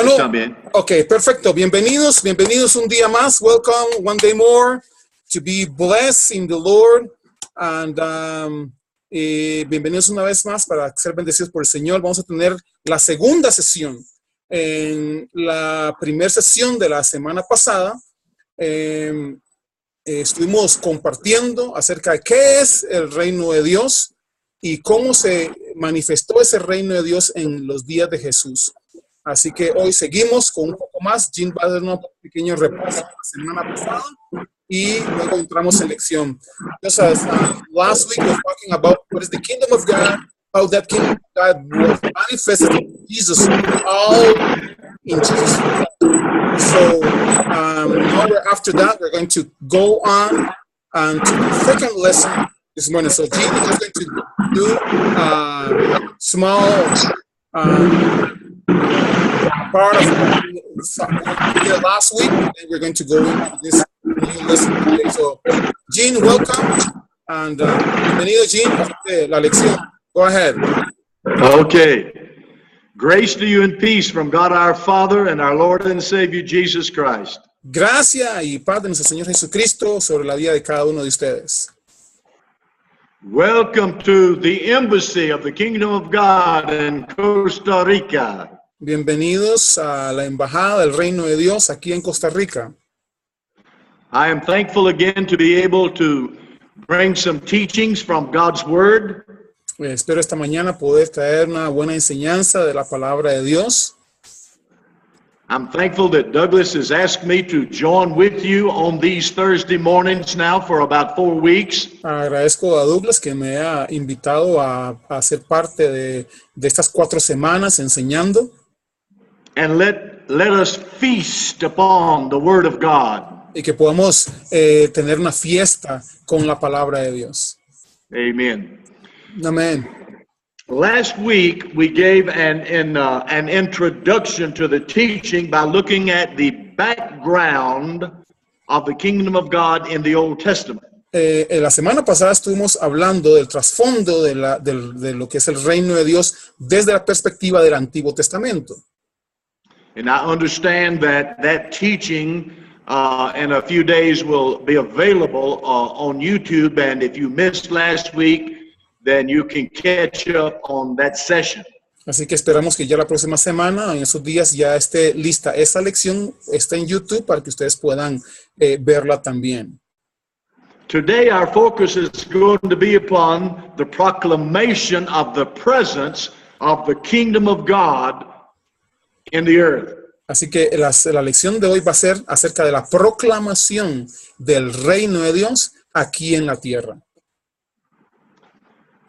Bueno, también. ok, perfecto. Bienvenidos un día más. Welcome one day more to be blessed in the Lord. And bienvenidos una vez más para ser bendecidos por el Señor. Vamos a tener la segunda sesión. En la primera sesión de la semana pasada, estuvimos compartiendo acerca de qué es el reino de Dios y cómo se manifestó ese reino de Dios en los días de Jesús. Así que hoy seguimos con un poco más. Jim va a dar un pequeño repaso de la semana pasada y luego entramos en lección. Just as last week we were talking about what is the kingdom of God, how that kingdom of God was manifested in Jesus, all in Jesus. So now after that, we're going to go on to the second lesson this morning. So Jim is just going to do a small part of the last week, and we're going to go into this new lesson today. So, Gene, welcome, and bienvenido, Gene, a la lección. Go ahead. Okay. Grace to you and peace from God our Father and our Lord and Savior Jesus Christ. Gracia y paz de nuestro Señor Jesucristo sobre la vida de cada uno de ustedes. Welcome to the embassy of the Kingdom of God in Costa Rica. Bienvenidos a la embajada del Reino de Dios aquí en Costa Rica. I am thankful again to be able to bring some teachings from God's Word. Espero esta mañana poder traer una buena enseñanza de la palabra de Dios. I'm thankful that Douglas has asked me to join with you on these Thursday mornings now for about 4 weeks. Agradezco a Douglas que me ha invitado a ser parte de estas 4 semanas enseñando. And let us feast upon the Word of God. Y que podamos tener una fiesta con la palabra de Dios. Amen. Amén. Last week we gave an introduction to the teaching by looking at the background of the kingdom of God in the Old Testament. La semana pasada estuvimos hablando del trasfondo de lo que es el reino de Dios desde la perspectiva del Antiguo Testamento. And I understand that teaching in a few days will be available on YouTube. And if you missed last week, then you can catch up on that session. Así que esperamos que ya la próxima semana, en esos días, ya esté lista esa lección, está en YouTube para que ustedes puedan verla también. Today our focus is going to be upon the proclamation of the presence of the kingdom of God in the earth. Así que la lección de hoy va a ser acerca de la proclamación del reino de Dios aquí en la tierra.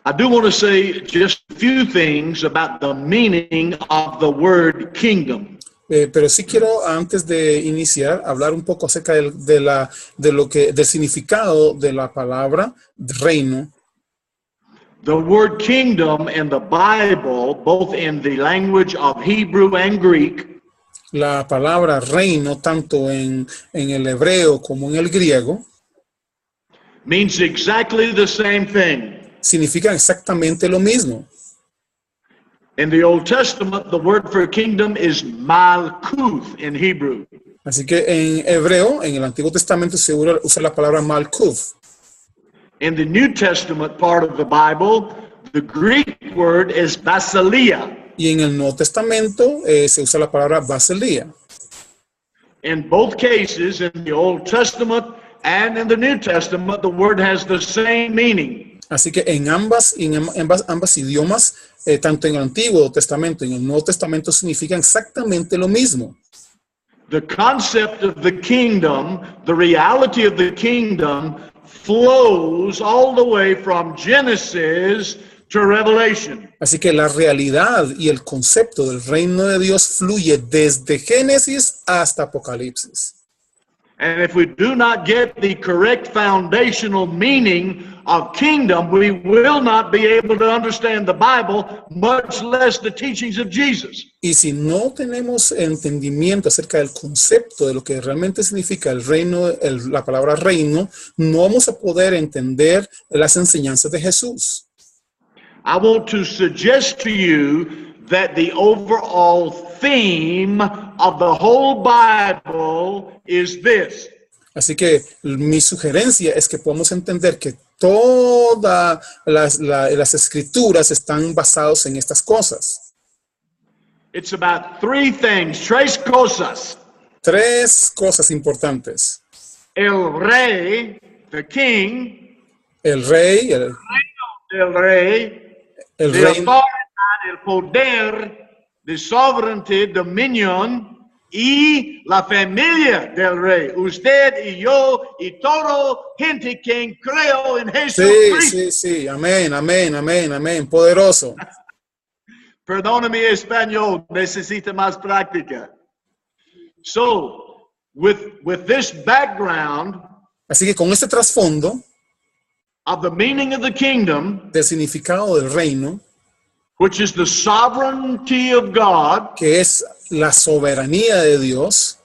I do want to say just a few things about the meaning of the word kingdom. Pero sí quiero, antes de iniciar, hablar un poco acerca del significado de la palabra reino. The word kingdom in the Bible, both in the language of Hebrew and Greek, la palabra reino, tanto en el hebreo como en el griego, means exactly the same thing. Significa exactamente lo mismo. In the Old Testament, the word for kingdom is malkuth in Hebrew. Así que en hebreo, en el Antiguo Testamento se usa la palabra malkuth. In the New Testament part of the Bible, the Greek word is basileia. Y en el Nuevo Testamento se usa la palabra basileia. In both cases, in the Old Testament and in the New Testament, the word has the same meaning. Así que en ambas idiomas, tanto en el Antiguo Testamento y en el Nuevo Testamento, significan exactamente lo mismo. The concept of the kingdom, the reality of the kingdom, flows all the way from Genesis to Revelation. Así que la realidad y el concepto del reino de Dios fluye desde Génesis hasta Apocalipsis. And if we do not get the correct foundational meaning of kingdom, we will not be able to understand the Bible, much less the teachings of Jesus. Y si no tenemos entendimiento acerca del concepto de lo que realmente significa el reino, la palabra reino, no vamos a poder entender las enseñanzas de Jesús. I want to suggest to you that the overall theme of the whole Bible is this. Así que mi sugerencia es que podamos entender que todas las escrituras están basadas en estas cosas. It's about three things, tres cosas. Tres cosas importantes. El rey, the king, El rey, el rey, el the reino, autoridad, el poder, the sovereignty, dominion, y la familia del rey. Usted y yo y todo gente que creo en Jesucristo. sí, amén, amén, amén, amén, poderoso. Perdona mi español, necesita más práctica. So, with this background Así que con este trasfondo of the meaning of the kingdom, del significado del reino, which is the sovereignty of God, que es la soberanía de Dios,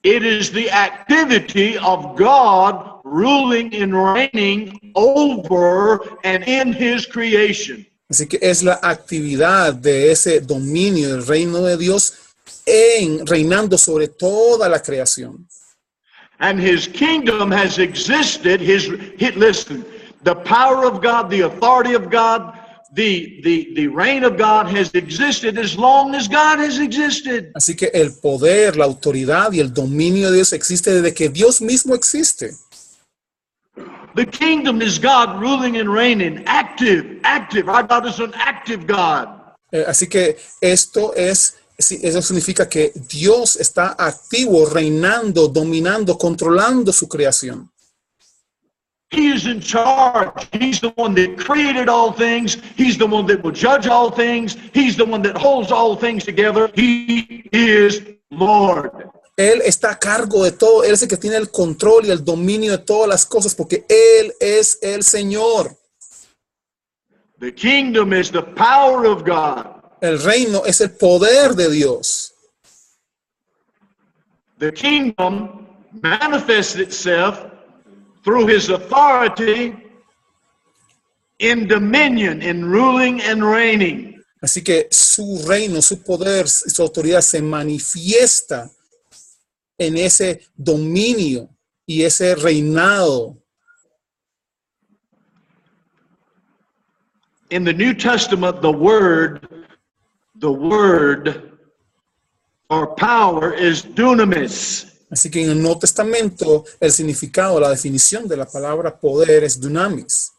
it is the activity of God ruling and reigning over and in his creation. así que es la actividad de ese dominio del reino de Dios reinando sobre toda la creación. And his kingdom has existed, listen, the power of God, the authority of God, the reign of God has existed as long as God has existed. Así que el poder, la autoridad y el dominio de Dios existe desde que Dios mismo existe. The kingdom is God ruling and reigning, active. Our God is an active God. Así que eso significa que Dios está activo, reinando, dominando, controlando su creación. He is in charge. He's the one that created all things. He's the one that will judge all things. He's the one that holds all things together. He is Lord. Él está a cargo de todo. Él es el que tiene el control y el dominio de todas las cosas porque Él es el Señor. The kingdom is the power of God. El reino es el poder de Dios. The kingdom manifests itself through his authority in dominion, in ruling and reigning. Así que su reino, su poder, su autoridad se manifiesta en ese dominio y ese reinado. In the New Testament, the word for power is dunamis. Así que en el Nuevo Testamento el significado, la definición de la palabra poder es dunamis.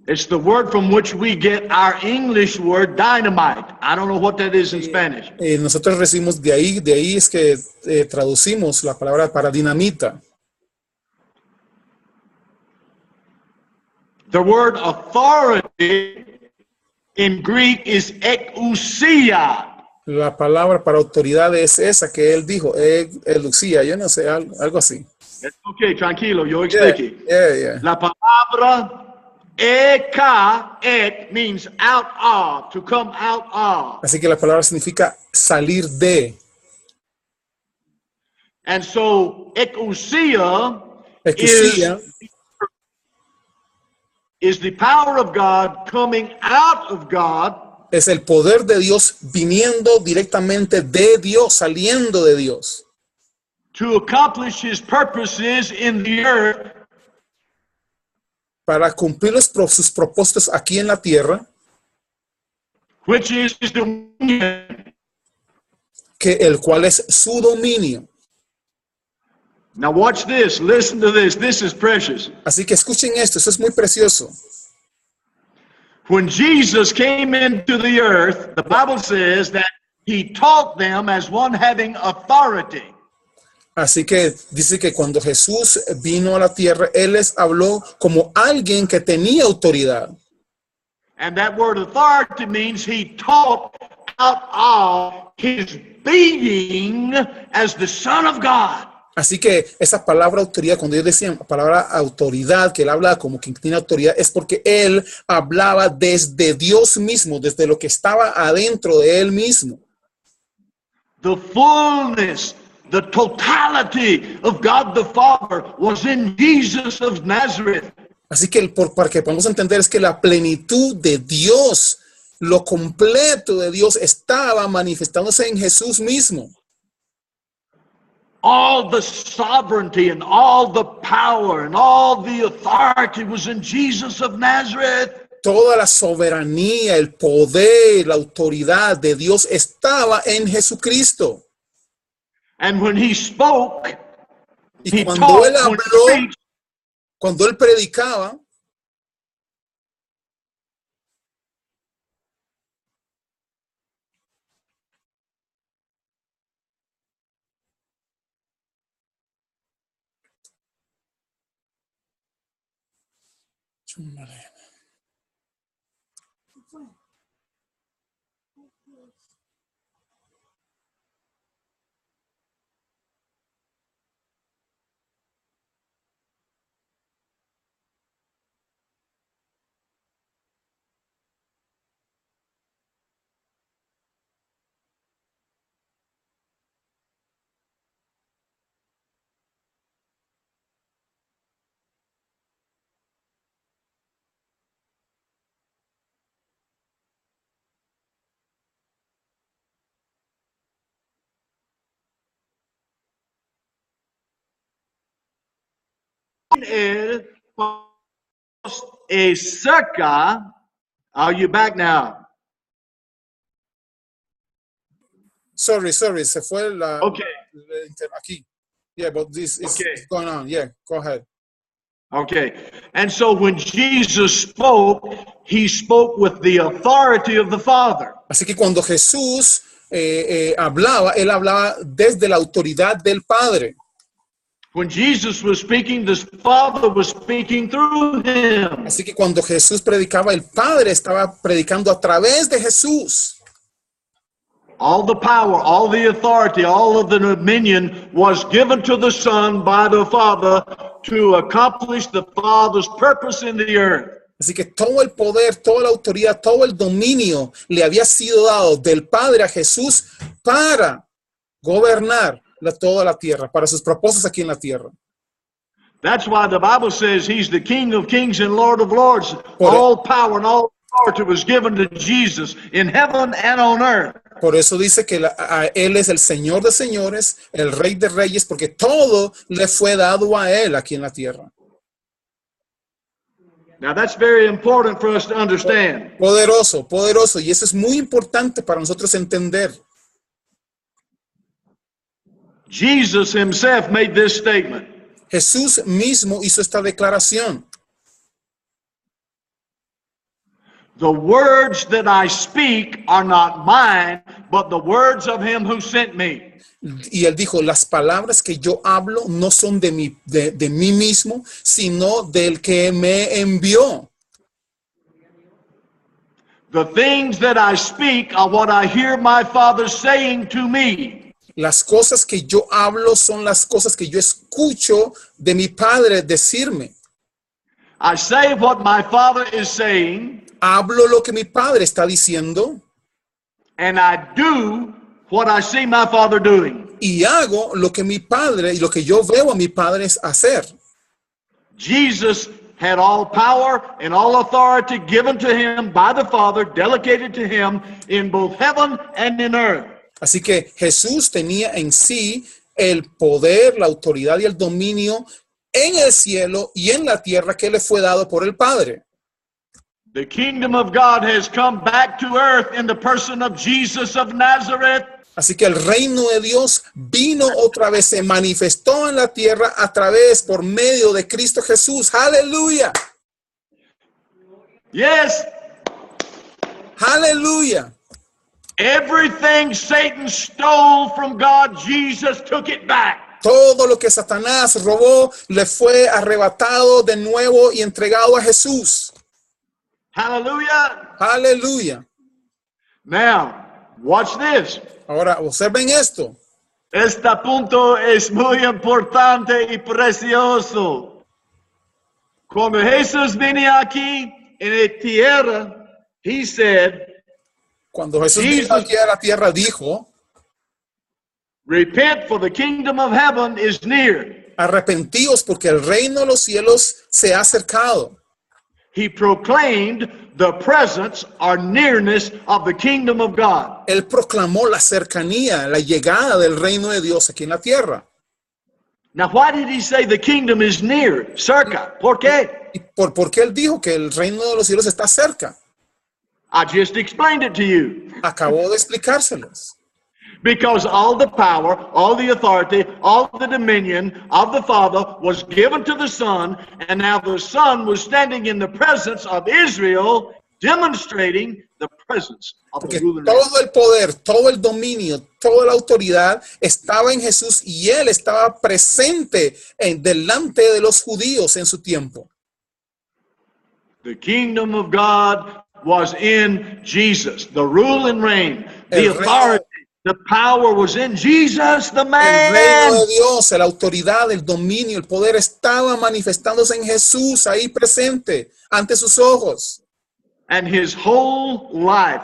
It's the word from which we get our English word dynamite. I don't know what that is in Spanish. Nosotros recibimos de ahí es que traducimos la palabra para dinamita. The word authority in Greek is exousia. La palabra para autoridad es esa que él dijo, exousia, yo no sé, algo así. Okay, tranquilo, yo expliqué. Yeah. La palabra ek means out of, to come out of. Así que la palabra significa salir de. And so exousia is the power of God coming out of God. Es el poder de Dios viniendo directamente de Dios, saliendo de Dios. To accomplish his purposes in the earth. Para cumplir sus propósitos aquí en la tierra. Which is his dominion. Que el cual es su dominio. Now watch this, listen to this, this is precious. Así que escuchen esto, eso es muy precioso. When Jesus came into the earth, the Bible says that he taught them as one having authority. Así que dice que cuando Jesús vino a la tierra, Él les habló como alguien que tenía autoridad. And that word authority means he taught out of his being as the Son of God. Así que esa palabra autoridad, cuando ellos decían palabra autoridad, que él habla como quien tiene autoridad, es porque él hablaba desde Dios mismo, desde lo que estaba adentro de él mismo. The fullness, the totality of God the Father was in Jesus of Nazareth. Así que para que podamos entender es que la plenitud de Dios Lo completo de Dios estaba manifestándose en Jesús mismo. All the sovereignty and all the power and all the authority was in Jesus of Nazareth. Toda la soberanía, el poder, la autoridad de Dios estaba en Jesucristo. And when he spoke, Y he cuando él taught, when he habló, preached, cuando él predicaba, él es cerca. Are you back now? sorry, se fue Okay. aquí. Yeah, but this is Okay. going on. Yeah, go ahead. Okay. And so when Jesus spoke, he spoke with the authority of the Father. Así que cuando Jesús hablaba, él hablaba desde la autoridad del Padre. When Jesus was speaking, the Father was speaking through him. Así que cuando Jesús predicaba, el Padre estaba predicando a través de Jesús. All the power, all the authority, all of the dominion was given to the Son by the Father to accomplish the Father's purpose in the earth. Así que todo el poder, toda la autoridad, todo el dominio le había sido dado del Padre a Jesús para gobernar toda la tierra, para sus propósitos aquí en la tierra. That's why the Bible says he's the King of kings and Lord of lords. Por- All power and all authority was given to Jesus in heaven and on earth. Por eso dice que Él es el Señor de señores, el Rey de reyes, porque todo le fue dado a Él aquí en la tierra. Now that's very important for us to understand. Poderoso, poderoso. Y eso es muy importante para nosotros entender. Jesus himself made this statement. Jesús mismo hizo esta declaración. The words that I speak are not mine, but the words of him who sent me. Y él dijo, las palabras que yo hablo no son de mí mismo, sino del que me envió. The things that I speak are what I hear my Father saying to me. Las cosas que yo hablo son las cosas que yo escucho de mi Padre decirme. I say what my Father is saying, Hablo lo que mi Padre está diciendo and I do what I see my Father doing. y hago lo que mi Padre y lo que yo veo a mi Padre hacer. Jesus had all power and all authority given to him by the Father, delegated to him in both heaven and in earth. Así que Jesús tenía en sí el poder, la autoridad y el dominio en el cielo y en la tierra que le fue dado por el Padre. The kingdom of God has come back to earth in the person of Jesus of Nazareth. Así que el reino de Dios vino otra vez, se manifestó en la tierra a través, por medio de Cristo Jesús. ¡Aleluya! Yes, ¡Aleluya! everything Satan stole from God, Jesus took it back. Todo lo que Satanás robó le fue arrebatado de nuevo y entregado a Jesús. Hallelujah. ¡Aleluya! Now, watch this. Ahora, observen esto. Este punto es muy importante y precioso. Cuando Jesús venía aquí en la tierra, he said, Cuando Jesús Jesus- vino aquí a la tierra, dijo, repent for the kingdom of heaven is near. arrepentíos porque el reino de los cielos se ha acercado. he proclaimed the presence or nearness of the kingdom of God. Él proclamó la cercanía, la llegada del reino de Dios aquí en la tierra. Now, why did he say the kingdom is near? Cerca. ¿Por qué? ¿Y por qué él dijo que el reino de los cielos está cerca? I just explained it to you. Acabó de explicárselos. Because all the power, all the authority, all the dominion of the Father was given to the Son, and now the Son was standing in the presence of Israel, demonstrating the presence of the Porque ruler reign. todo el poder, todo el dominio, toda la autoridad estaba en Jesús y él estaba presente delante de los judíos en su tiempo. The kingdom of God was in Jesus. The rule and reign, the El reino- authority, the power was in Jesus, the El reino man. de Dios, la autoridad, el dominio, el poder estaba manifestándose en Jesús, ahí presente, ante sus ojos. And his whole life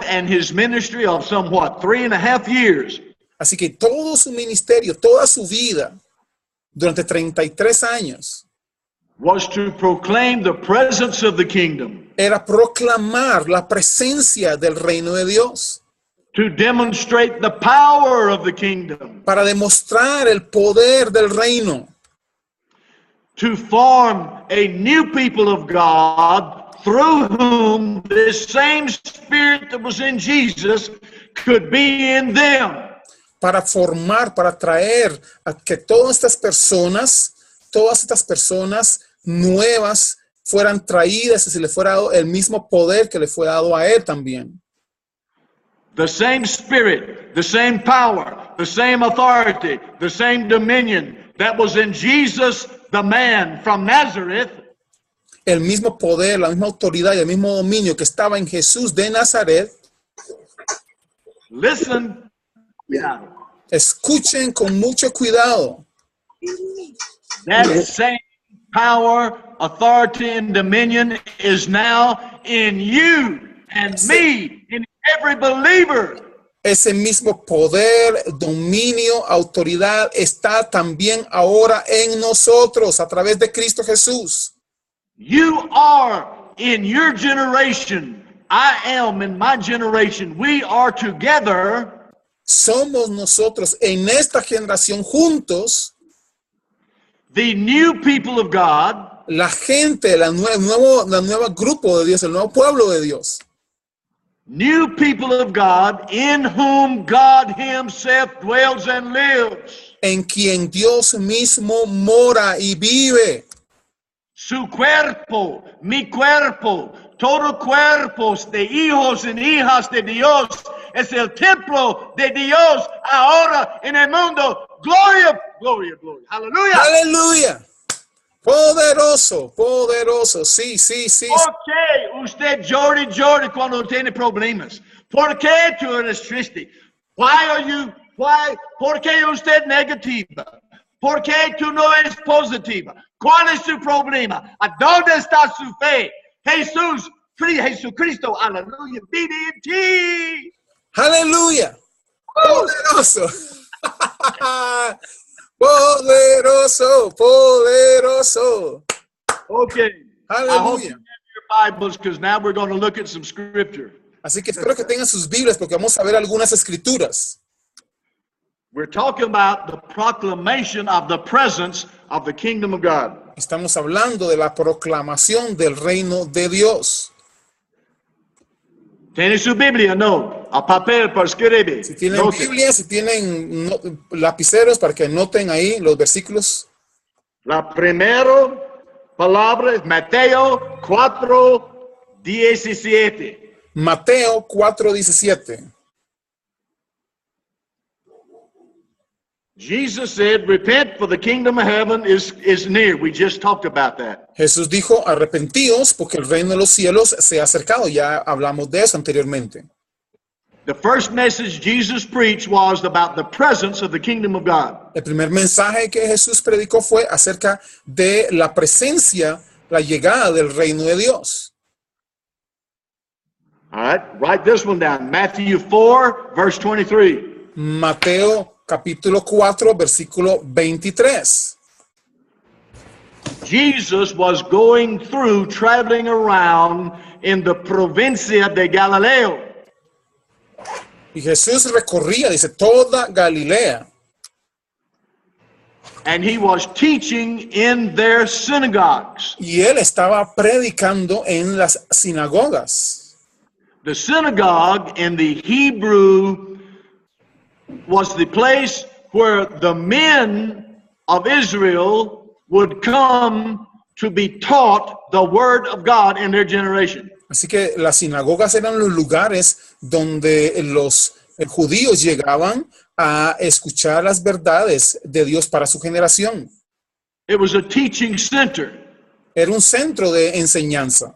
and his ministry of somewhat 3.5 years Así que todo su ministerio, toda su vida, durante 33 años, was to proclaim the presence of the kingdom, era proclamar la presencia del reino de Dios, to demonstrate the power of the kingdom, para demostrar el poder del reino, to form a new people of God through whom this same spirit that was in Jesus could be in them. para formar, para traer a que todas estas personas nuevas fueran traídas y se le fuera dado el mismo poder que le fue dado a él también. The same spirit, the same power, the same authority, the same dominion that was in Jesus, the man from Nazareth, El mismo poder, la misma autoridad y el mismo dominio que estaba en Jesús de Nazaret. listen, yeah, Escuchen con mucho cuidado. that same power, authority, and dominion is now in you and me, in every believer. Ese mismo poder, dominio, autoridad está también ahora en nosotros a través de Cristo Jesús. You are in your generation. I am in my generation. We are together Somos nosotros en esta generación juntos, the new people of God, la gente, la nueva grupo de Dios, el nuevo pueblo de Dios. new people of God in whom God himself dwells and lives. En quien Dios mismo mora y vive. Su cuerpo, mi cuerpo, todo cuerpos de hijos y hijas de Dios es el templo de Dios ahora en el mundo. Gloria, gloria, gloria. Aleluya. Aleluya. Poderoso, poderoso. Sí, sí, sí. ¿Por qué usted llora cuando tiene problemas? ¿Por qué tú eres triste? ¿Por qué usted negativa? ¿Por qué tú no eres positiva? ¿Cuál es su problema? ¿A dónde está su fe? Jesucristo, aleluya, vive en ti. Aleluya. Poderoso. Poderoso, poderoso. Okay. I hope you Aleluya. have your Bibles because now we're going to look at some scripture. Así que espero que tengan sus Biblias porque vamos a ver algunas escrituras. We're talking about the proclamation of the presence of the kingdom of God. Estamos hablando de la proclamación del reino de Dios. ¿Tiene su Biblia? No. A papel para escribir. Si tienen Note. Biblia, si tienen lapiceros para que anoten ahí los versículos. La primera palabra es Mateo 4:17. Mateo 4:17. Jesus said, repent for the kingdom of heaven is near. We just talked about that. Jesús dijo, arrepentíos porque el reino de los cielos se ha acercado. Ya hablamos de eso anteriormente. The first message Jesus preached was about the presence of the kingdom of God. El primer mensaje que Jesús predicó fue acerca de la presencia, la llegada del reino de Dios. All right, write this one down. Matthew 4, verse 23. Mateo capítulo 4, versículo 23. Jesus was going through, traveling around in the provincia de Galileo. Y Jesús recorría, dice, toda Galilea. And he was teaching in their synagogues. Y él estaba predicando en las sinagogas. The synagogue in the Hebrew was the place where the men of Israel would come to be taught the word of God in their generation. Así que las sinagogas eran los lugares donde los judíos llegaban a escuchar las verdades de Dios para su generación. It was a teaching center. Era un centro de enseñanza.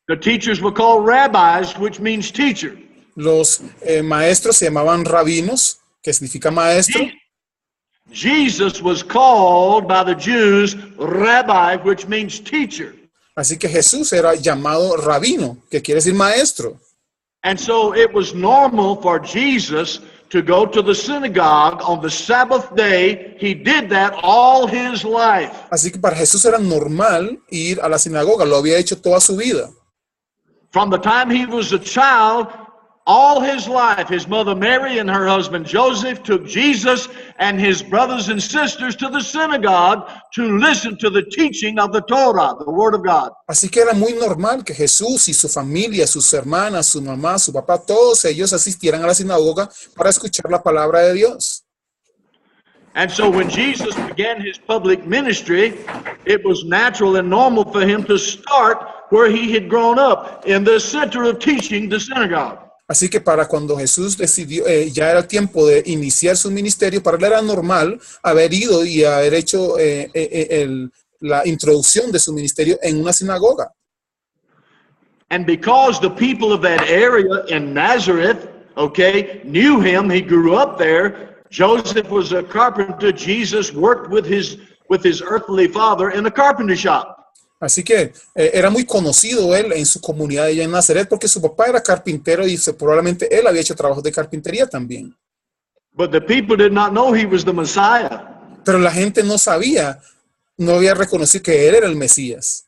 The teachers were called rabbis, which means teacher. Los maestros se llamaban rabinos, que significa maestro. Jesus was called by the Jews rabbi, which means teacher. Así que Jesús era llamado rabino, que quiere decir maestro. And so it was normal for Jesus to go to the synagogue on the Sabbath day. He did that all his life. Así que para Jesús era normal ir a la sinagoga, lo había hecho toda su vida. From the time he was a child, all his life, his mother Mary and her husband Joseph took Jesus and his brothers and sisters to the synagogue to listen to the teaching of the Torah, the Word of God. Así que era muy normal que Jesús y su familia, sus hermanas, su mamá, su papá, todos ellos asistieran a la sinagoga para escuchar la palabra de Dios. And so when Jesus began his public ministry, it was natural and normal for him to start where he had grown up, in the center of teaching, the synagogue. Así que para cuando Jesús decidió, ya era el tiempo de iniciar su ministerio, para él era normal haber ido y haber hecho la introducción de su ministerio en una sinagoga. And because the people of that area in Nazareth, okay, knew him, he grew up there. Joseph was a carpenter. Jesus worked with his earthly father in a carpenter shop. Así que era muy conocido él en su comunidad allá en Nazaret porque su papá era carpintero y probablemente él había hecho trabajos de carpintería también. But the people did not know he was the Messiah. Pero la gente no sabía, no había reconocido que él era el Mesías.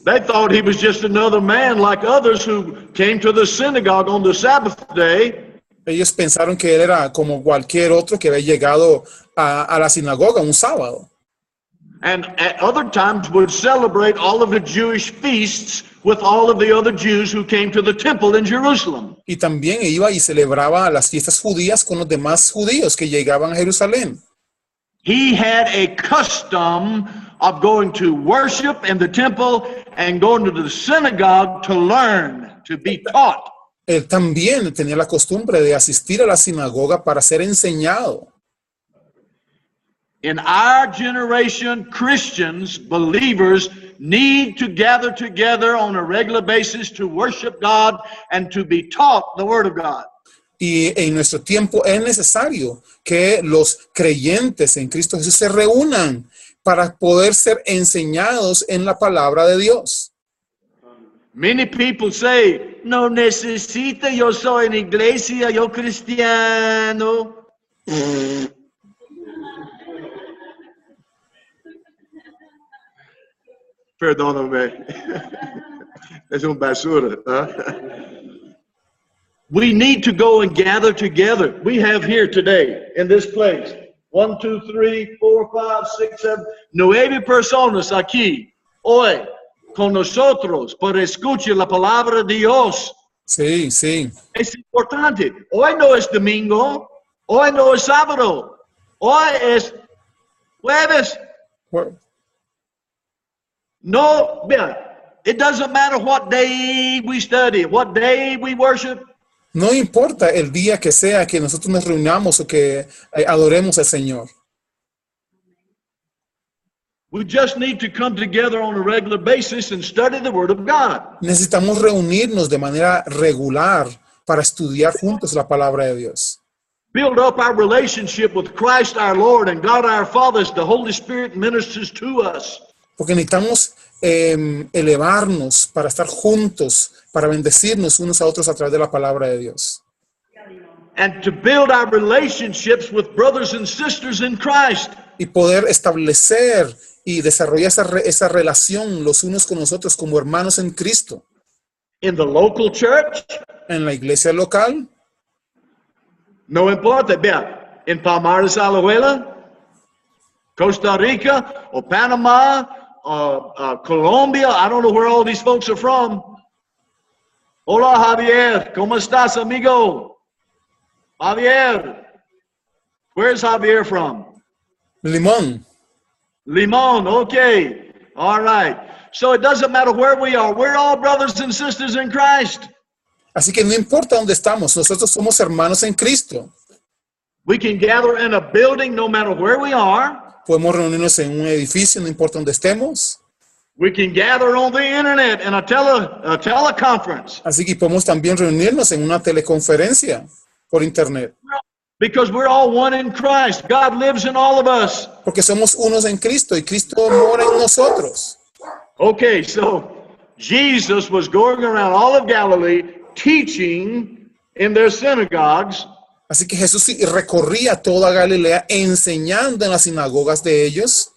They thought he was just another man like others who came to the synagogue on the Sabbath day. Ellos pensaron que él era como cualquier otro que había llegado a la sinagoga un sábado. And at other times would celebrate all of the Jewish feasts with all of the other Jews who came to the temple in Jerusalem. Y también iba y celebraba las fiestas judías con los demás judíos que llegaban a Jerusalén. He had a custom of going to worship in the temple and going to the synagogue to learn, to be taught. Él también tenía la costumbre de asistir a la sinagoga para ser enseñado. In our generation, Christians, believers, need to gather together on a regular basis to worship God and to be taught the Word of God. Y en nuestro tiempo es necesario que los creyentes en Cristo Jesús se reúnan para poder ser enseñados en la palabra de Dios. Many people say, no necesito, yo soy en iglesia, yo cristiano. Perdóname. Es un basura. We need to go and gather together. We have here today, in this place, 1, 2, 3, 4, 5, 6, 7, 9 personas aquí, hoy, con nosotros, para escuchar la palabra de Dios. Sí, sí. Es importante. Hoy no es domingo, hoy no es sábado, hoy es jueves. Well, No, it doesn't matter what day we study, what day we worship. no importa el día que sea que nosotros nos reunamos o que adoremos al Señor. We just need to come together on a regular basis and study the Word of God. Necesitamos reunirnos de manera regular para estudiar juntos la palabra de Dios. Build up our relationship with Christ our Lord and God our Father as the Holy Spirit ministers to us. Porque necesitamos elevarnos para estar juntos, para bendecirnos unos a otros a través de la palabra de Dios. And to build our relationships with brothers and sisters in Christ. y poder establecer y desarrollar esa relación los unos con los otros como hermanos en Cristo. In the local church, En la iglesia local, no importa, vea, en Palmares, Alajuela, Costa Rica, or Panama, Colombia, I don't know where all these folks are from. Hola, Javier, ¿cómo estás, amigo? Javier, where's Javier from? Limón. Limon, okay. All right. So it doesn't matter where we are. We're all brothers and sisters in Christ. Así que no importa dónde estamos, nosotros somos hermanos en Cristo. We can gather in a building no matter where we are. Podemos reunirnos en un edificio, no importa dónde estemos. We can gather on the internet in a teleconference. Así que podemos también reunirnos en una teleconferencia por internet. Because we're all one in Christ. God lives in all of us. Porque somos unos en Cristo y Cristo mora en nosotros. Okay, so Jesus was going around all of Galilee teaching in their synagogues. Así que Jesús recorría toda Galilea enseñando en las sinagogas de ellos.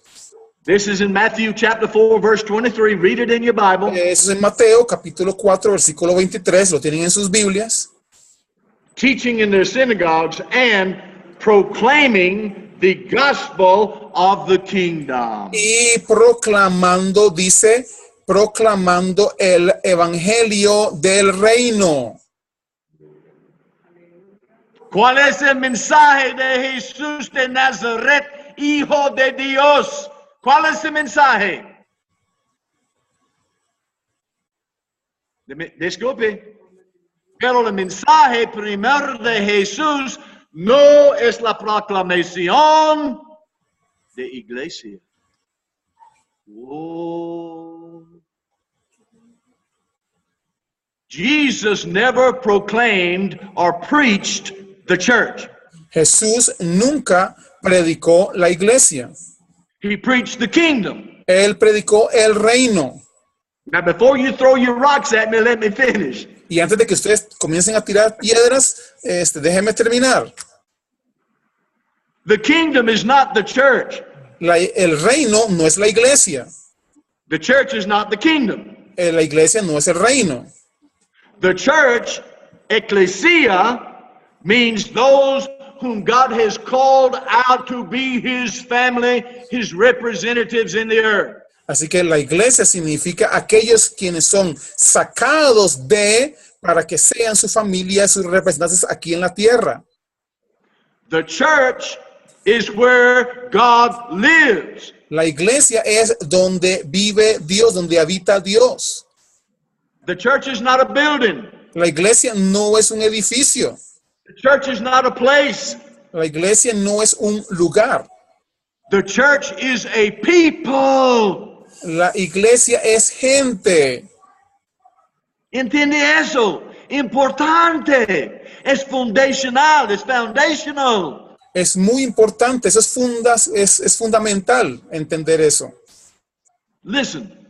This is in Matthew chapter 4, verse 23. Read it in your Bible. Eso es en Mateo capítulo 4, versículo 23. Lo tienen en sus Biblias. Teaching in their synagogues and proclaiming the gospel of the kingdom. Y proclamando, dice, proclamando el evangelio del reino. ¿Cuál es el mensaje de Jesús de Nazaret, Hijo de Dios? ¿Cuál es el mensaje? Disculpe. Pero el mensaje primero de Jesús no es la proclamación de iglesia. Oh. Jesus never proclaimed or preached the church. Jesús nunca predicó la iglesia. He preached the kingdom. Él predicó el reino. Now, before you throw your rocks at me, let me finish. Y antes de que ustedes comiencen a tirar piedras, déjenme terminar. The kingdom is not the church. El reino no es la iglesia. The church is not the kingdom. La iglesia no es el reino. The church, ecclesia, means those whom God has called out to be his family, his representatives in the earth. Así que la iglesia significa aquellos quienes son sacados para que sean su familia, sus representantes aquí en la tierra. The church is where God lives. La iglesia es donde vive Dios, donde habita Dios. The church is not a building. La iglesia no es un edificio. The church is not a place. La iglesia no es un lugar. The church is a people. La iglesia es gente. ¿Entiende eso? Importante. Es fundacional, es foundational. Es muy importante, eso es fundamental entender eso. Listen.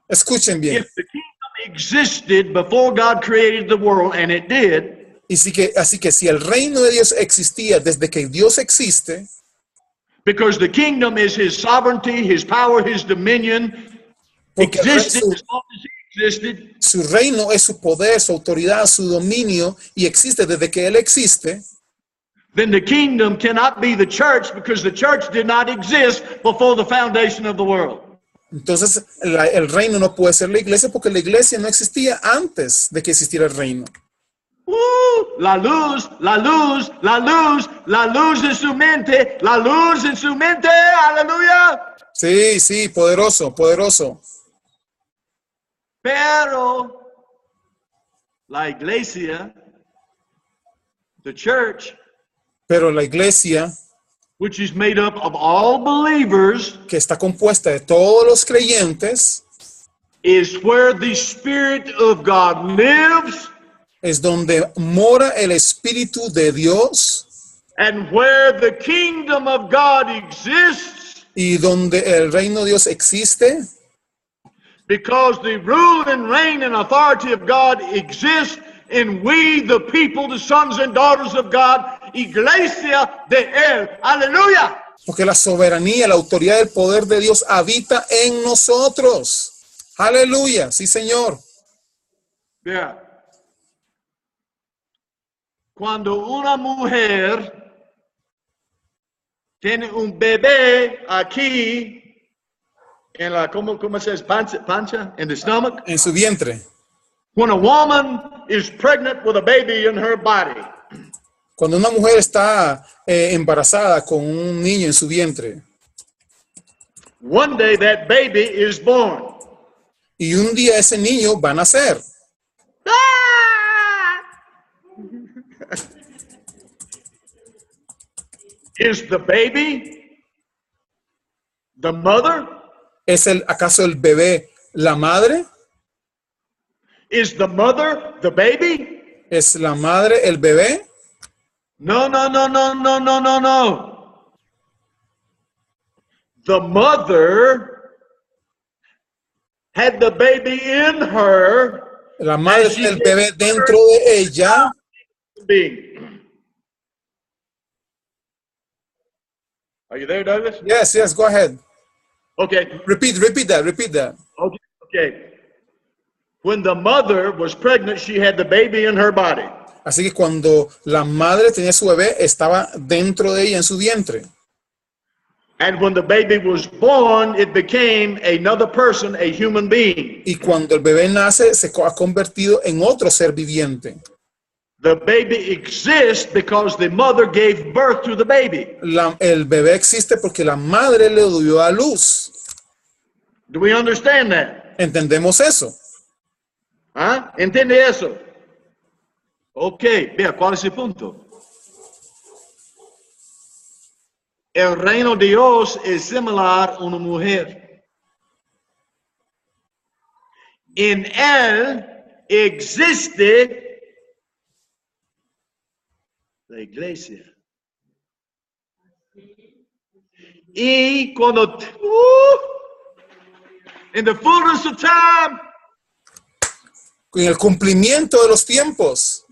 Escuchen bien. If the kingdom existed before God created the world, and it did, Así que si el reino de Dios existía desde que Dios existe, because the kingdom is his sovereignty, his power, his dominion, existed as long as he existed. Su reino es su poder, su autoridad, su dominio, y existe desde que Él existe. Then the kingdom cannot be the church, because the church did not exist before the foundation of the world. Entonces el reino no puede ser la iglesia porque la iglesia no existía antes de que existiera el reino. La luz, la luz, la luz, la luz en su mente, la luz en su mente, aleluya. Sí, poderoso, poderoso. Pero la iglesia, the church, pero la iglesia, which is made up of all believers, que está compuesta de todos los creyentes, is where the Spirit of God lives. Es donde mora el Espíritu de Dios. And where the kingdom of God exists. Y donde el reino de Dios existe. Because the rule and reign and authority of God exists in we, the people, the sons and daughters of God, iglesia de él. Aleluya. Porque la soberanía, la autoridad del poder de Dios habita en nosotros. Aleluya, sí, Señor. Yeah. Cuando una mujer tiene un bebé aquí en la, ¿cómo se dice? Pancha, in the stomach. En su vientre. When a woman is pregnant with a baby in her body, Cuando una mujer está embarazada con un niño en su vientre one day that baby is born. y un día ese niño va a nacer, Is the baby the mother? ¿es acaso el bebé la madre? Is the mother the baby? ¿Es la madre el bebé? No. The mother had the baby in her. La madre And she tiene el gave bebé dentro de ella. being. Are you there, Douglas? Yes, go ahead. Okay. Repeat that. Okay. When the mother was pregnant, she had the baby in her body. Así que cuando la madre tenía su bebé, estaba dentro de ella, en su vientre. And when the baby was born, it became another person, a human being. Y cuando el bebé nace, se ha convertido en otro ser viviente. The baby exists because the mother gave birth to the baby. El bebé existe porque la madre le dio a luz. Do we understand that? ¿Entendemos eso? ¿Ah? ¿Entiende eso? Ok, vea, ¿cuál es el punto? El reino de Dios es similar a una mujer. En él existe la iglesia. Y cuando, in the fullness of time, En el cumplimiento de los tiempos,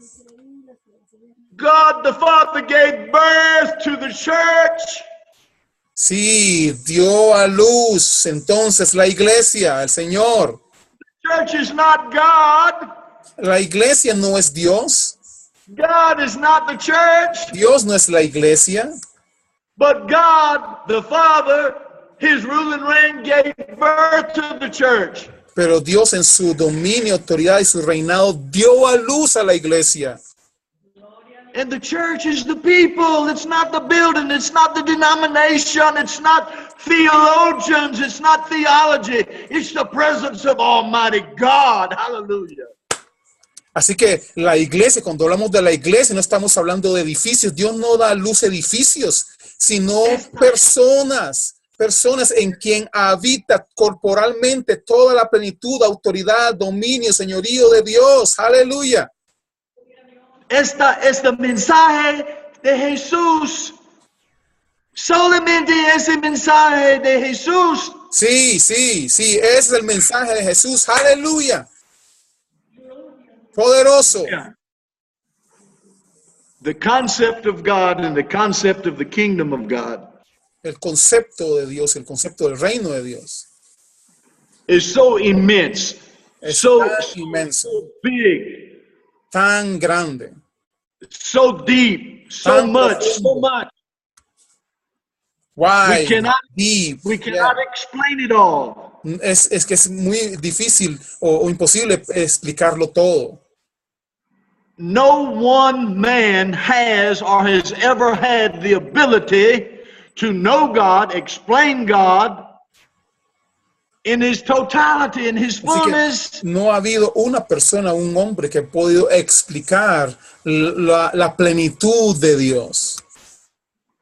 God the Father gave birth to the church. sí, dio a luz entonces la iglesia, el Señor. Church is not God. La iglesia no es Dios. God is not the church. Dios no es la iglesia. But God the Father, his rule and reign, gave birth to the church. Pero Dios en su dominio, autoridad y su reinado dio a luz a la iglesia. And the church is the people. It's not the building. It's not the denomination. It's not theologians. It's not theology. It's the presence of Almighty God. Hallelujah. Así que la iglesia, cuando hablamos de la iglesia, no estamos hablando de edificios. Dios no da a luz edificios, sino personas en quien habita corporalmente toda la plenitud, autoridad, dominio, señorío de Dios. Aleluya. Este mensaje de Jesús, solamente ese mensaje de Jesús. Sí, ese es el mensaje de Jesús. Aleluya. Poderoso. The concept of God and the concept of the kingdom of God El concepto de Dios, el concepto del reino de Dios is so immense, es so tan inmenso, big, tan grande, so deep, so tan much. wide, We cannot deep. explain it all. Es que es muy difícil o imposible explicarlo todo. No one man has or has ever had the ability to know God, explain God in his totality, in his fullness. No ha habido una persona, un hombre que ha podido explicar la plenitud de Dios.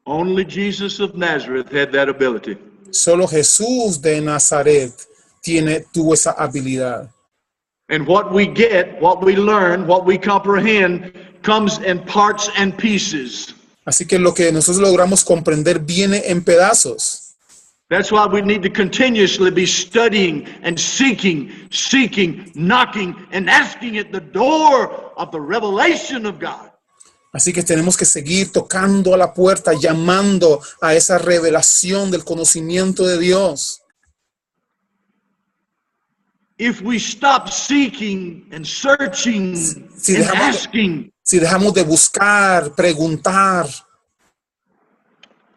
Only Jesus of Nazareth had that ability. Solo Jesús de Nazaret tuvo esa habilidad. And what we get, what we learn, what we comprehend comes in parts and pieces. Así que lo que nosotros logramos comprender viene en pedazos. That's why we need to continuously be studying and seeking, knocking and asking at the door of the revelation of God. Así que tenemos que seguir tocando a la puerta, llamando a esa revelación del conocimiento de Dios. If we stop seeking and searching Si and dejamos, asking, si dejamos de buscar, preguntar,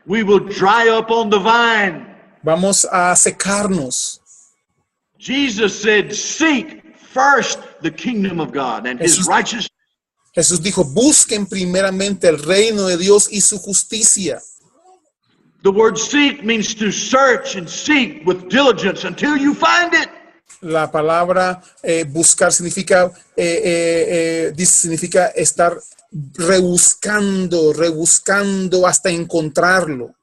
we will dry up on the vine. vamos a secarnos. Jesus said, seek first the kingdom of God and his Jesús- righteousness. Jesús dijo, busquen primeramente el reino de Dios y su justicia. The word seek means to search and seek with diligence until you find it. La palabra buscar significa estar rebuscando hasta encontrarlo.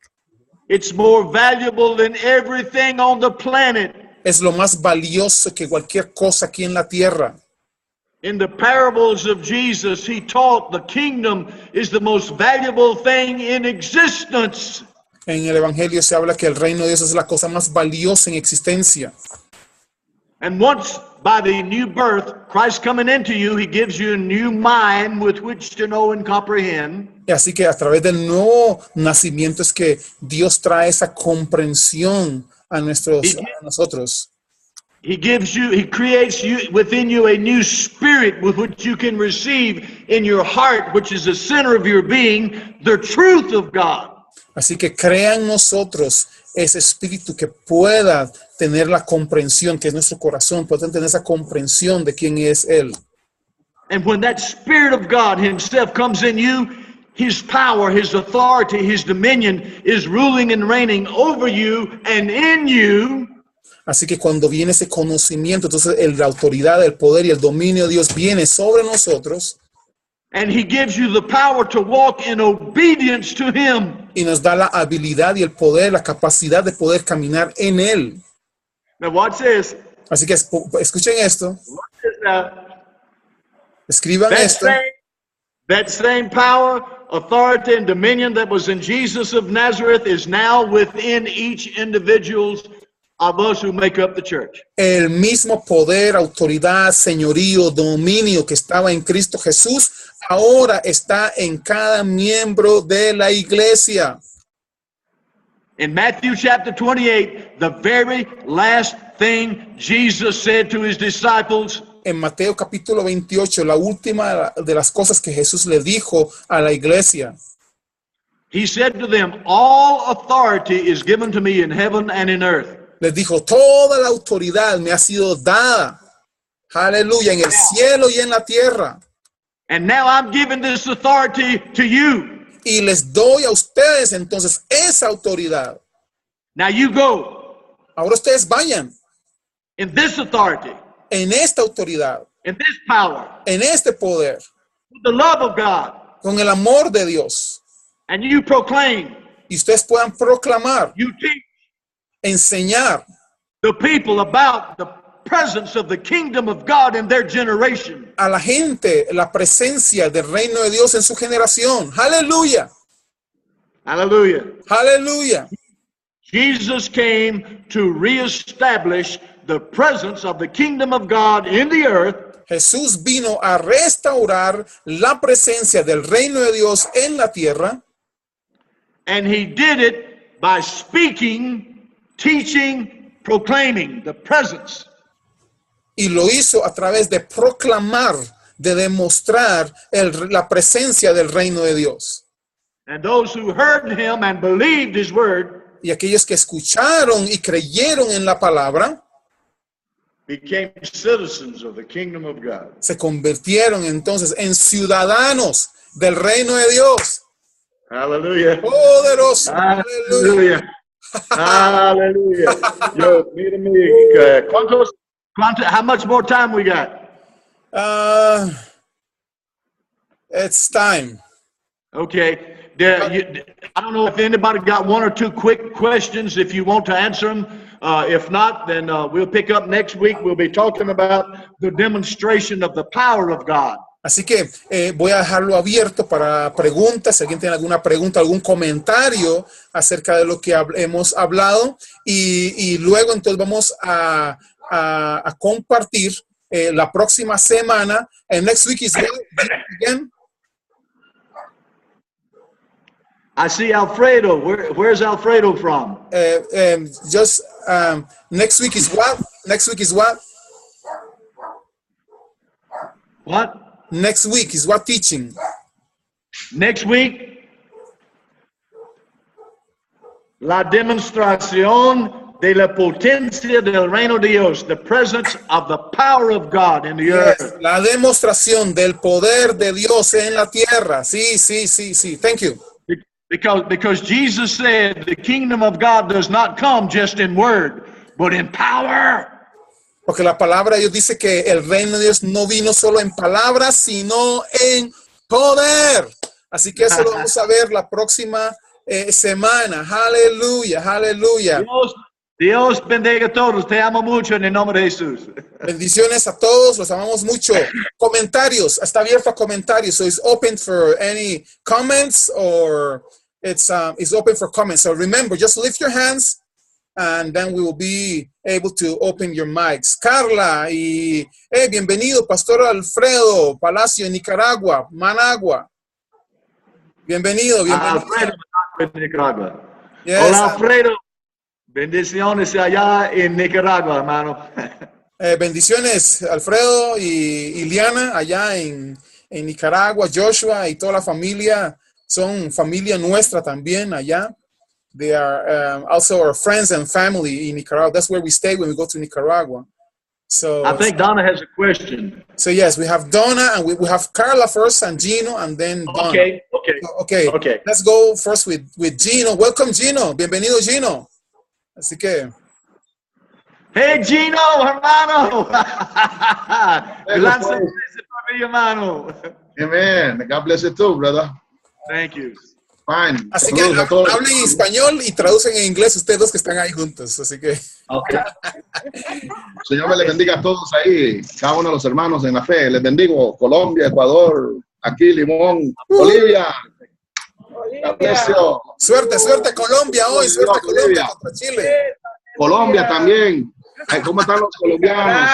It's more valuable than everything on the planet. Es lo más valioso que cualquier cosa aquí en la tierra. In the parables of Jesus, he taught the kingdom is the most valuable thing in existence. En el Evangelio se habla que el reino de Dios es la cosa más valiosa en existencia. And once by the new birth, Christ coming into you, he gives you a new mind with which to know and comprehend. Y así que a través del nuevo nacimiento es que Dios trae esa comprensión a nosotros. He creates within you a new spirit with which you can receive in your heart, which is the center of your being, the truth of God. Así que crea en nosotros ese espíritu que pueda tener la comprensión, que es nuestro corazón, pueda tener esa comprensión de quién es Él. And when that Spirit of God himself comes in you, his power, his authority, his dominion is ruling and reigning over you and in you. Así que cuando viene ese conocimiento, entonces la autoridad, el poder y el dominio de Dios viene sobre nosotros. And he gives you the power to walk in obedience to him. Y nos da la habilidad y el poder, la capacidad de poder caminar en Él. Now watch this. Así que escuchen esto, Watch this now. escriban esto. That same power, authority, and dominion that was in Jesus of Nazareth is now within each individual of us who make up the church. El mismo poder, autoridad, señorío, dominio que estaba en Cristo Jesús, ahora está en cada miembro de la iglesia. In Matthew chapter 28, the very last thing Jesus said to his disciples, En Mateo capítulo 28, la última de las cosas que Jesús le dijo a la iglesia, he said to them, all authority is given to me in heaven and in earth. les dijo, toda la autoridad me ha sido dada, aleluya, en el cielo y en la tierra. And now I'm giving this authority to you. Y les doy a ustedes entonces esa autoridad. Now you go Ahora ustedes vayan in this authority, en esta autoridad, in this power, en este poder, with the love of God, con el amor de Dios. and you proclaim, Y ustedes puedan proclamar, you teach enseñar the people about the presence of the kingdom of God in their generation. a la gente la presencia del reino de Dios en su generación. Aleluya, Hallelujah. aleluya. Jesus came to reestablish the presence of the kingdom of God in the earth. Jesús vino a restaurar la presencia del reino de Dios en la tierra. And he did it by speaking, teaching, proclaiming the presence. Y lo hizo a través de proclamar, de demostrar la presencia del reino de Dios. And those who heard him and believed his word Y aquellos que escucharon y creyeron en la palabra, became citizens of the kingdom of God. se convirtieron entonces en ciudadanos del reino de Dios. Hallelujah. Poderoso. Aleluya. Hallelujah. Yo, mira me. How much more time we got? It's time. Okay. I don't know if anybody got one or two quick questions if you want to answer them. If not, then we'll pick up next week. We'll be talking about the demonstration of the power of God. Así que voy a dejarlo abierto para preguntas. Si alguien tiene alguna pregunta, algún comentario acerca de lo que hemos hablado. Y luego entonces vamos a compartir la próxima semana. And next week is again. I see Alfredo. Where's Alfredo from? Next week is what? Next week is what? What? Next week is what teaching? Next week, la demostración de la potencia del reino de Dios, the presence of the power of God in the earth. La demostración del poder de Dios en la tierra. Sí. Thank you. Because Jesus said the kingdom of God does not come just in word, but in power. Porque la palabra de Dios dice que el reino de Dios no vino solo en palabras, sino en poder. Así que eso lo vamos a ver la próxima semana. Aleluya. Dios bendiga a todos. Te amo mucho en el nombre de Jesús. Bendiciones a todos. Los amamos mucho. Comentarios. Está abierto a comentarios. So it's open for any comments or it's open for comments. So remember, just lift your hands and then we will be able to open your mics. Carla y bienvenido, Pastor Alfredo Palacio, Nicaragua, Managua. Bienvenido. Alfredo, Nicaragua. Yes. Hola, Alfredo. Bendiciones allá en Nicaragua, hermano. Bendiciones, Alfredo y Iliana, allá en Nicaragua, Joshua y toda la familia, son familia nuestra también allá. They are also our friends and family in Nicaragua. That's where we stay when we go to Nicaragua. So I think Donna has a question. So yes, we have Donna and we have Carla first and Gino and then Donna. Okay. Let's go first with Gino. Welcome, Gino. Bienvenido, Gino. Así que. Hey, Gino, hermano. Gracias por mi hermano. Amen. God bless you too, brother. Thank you. Fine. Así que hablen español y traducen en inglés ustedes dos que están ahí juntos. Así que. Okay. Señor me les bendiga a todos ahí, cada uno de los hermanos en la fe. Les bendigo. Colombia, Ecuador, aquí Limón, Bolivia. God bless you. Suerte Colombia hoy, suerte Colombia contra Chile. Colombia también. ¿Cómo están los colombianos?